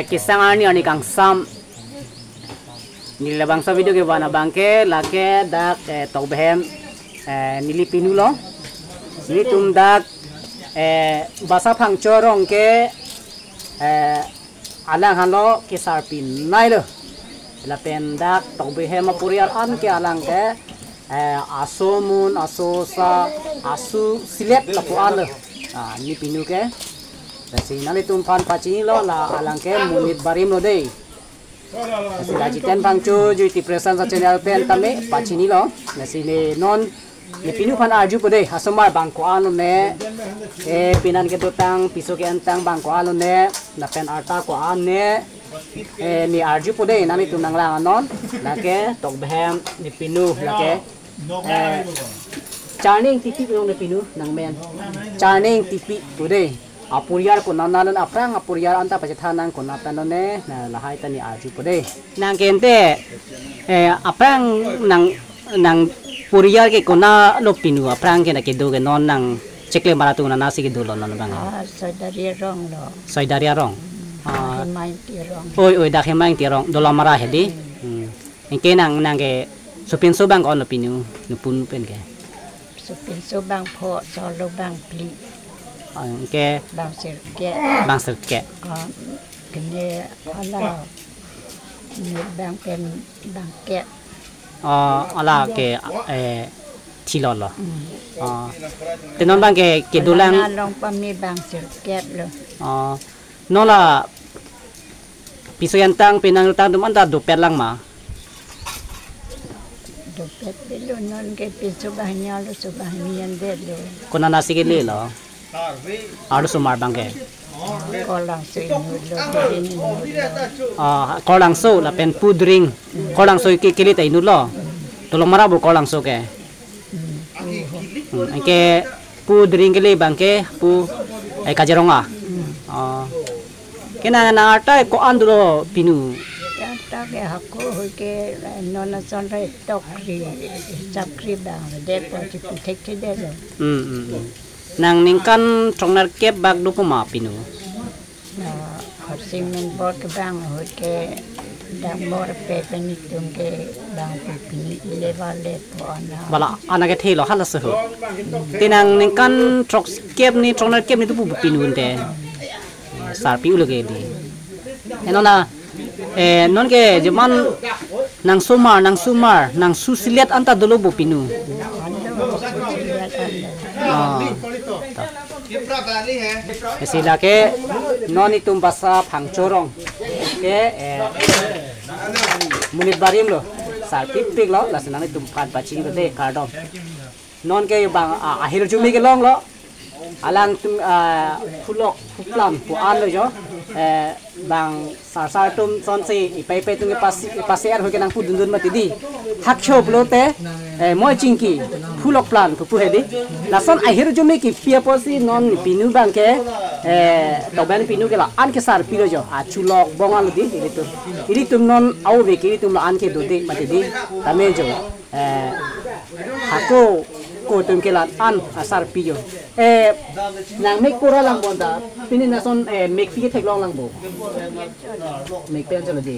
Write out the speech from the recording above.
Kisang ani kang sam nilabang sa video ke bana bangke lake dak togbehem nilipinu lo ni tum dak basa phangchorong ke alang halo kisar pin nai lo la pen dak togbehem apuriar an ke alang ke asomun asosa asu silet lapuan lo ni pinu ke Kasi nali tumpan pacini lo la alangke munit barim lo deh. Kasi lagi ten pangcu juiti presan sa channel pen tame pacini lo. Kasi ni non ni pinu pan arju po deh. Hasumar bangko ano ne. Pinan ke tutang piso ke antang bangko ano ne. Na pen arta ko ane. Ni arju po deh. Nami tumnang lang anon. Lake togbehem ni pinu lake. Charning tipi yung ni pinu nang men. Charning tipi po deh. Apuriar ko nanalan aprang apuriar anta pacetanan ko natanone na lahay tani arju po de nang kente aprang nang puriar ke ko na lopinu aprang ke na kedo ke non nang chekle maratu na nasi ke dulo non bang soidaria rong oi dakhe main ti rong dola mara hedi engke nang ke supin so bang ko lopinu nupun pen ke supin so bang pho solo bang pli ke bang sirke kene ala bang pen bang ke ala ke tilo lo tenon bang ke dulang long pami bang sirke lo nola pisayantang pinangutang dumanda dupet lang ma dupet lo non ke piso bahnya lo subahnian de lo kuna nasi ke lo Aru sumar bangke. Kolang so la pen pudring. Kolang so kilit ay nulo. Tulong marabu kolang so ke. Angke pudring kili bangke pu ay kajeronga. Kena na arta ko andulo pinu. Ta ke hakko ke nona sonre tokri chakri bang de po ti tek de lo. Nang ningkan trongnar kep bag dupo ma pinu. Simen bor ke bang ke dang bor pe penitum ke bang pini levale po ana. Bala ana ke thelo hala so. Tinang ningkan trok kep ni trongnar kep ni dupo pinu nte. Sarpi ulo ke di. Enona non ke jaman nang sumar nang susilet anta dulu bu pinu. Sila ke non itum basa phangchorong ke munit barim lo sarpik pik lo lasenang itum pan pacing ko de kardom non ke bang ahir jumi ke long lo alang tum fulok fuplam pu an lo jo bang sar tum son si ipai tum pasir ho ke nang pu dun mati di hak chop lo te moi chingki fulok plan pu hedi lason ahir jumi ki pia posi non pinu bang ke toban pinu ke la an ke sar pilo jo a chulok bongal di ini tum non au ve ki tum la an ke do de mati di tame jo hako ko tum ke la an asar pijo nang mek pura lang bonda pini nason mek pi thek long lang bo mek pen jo di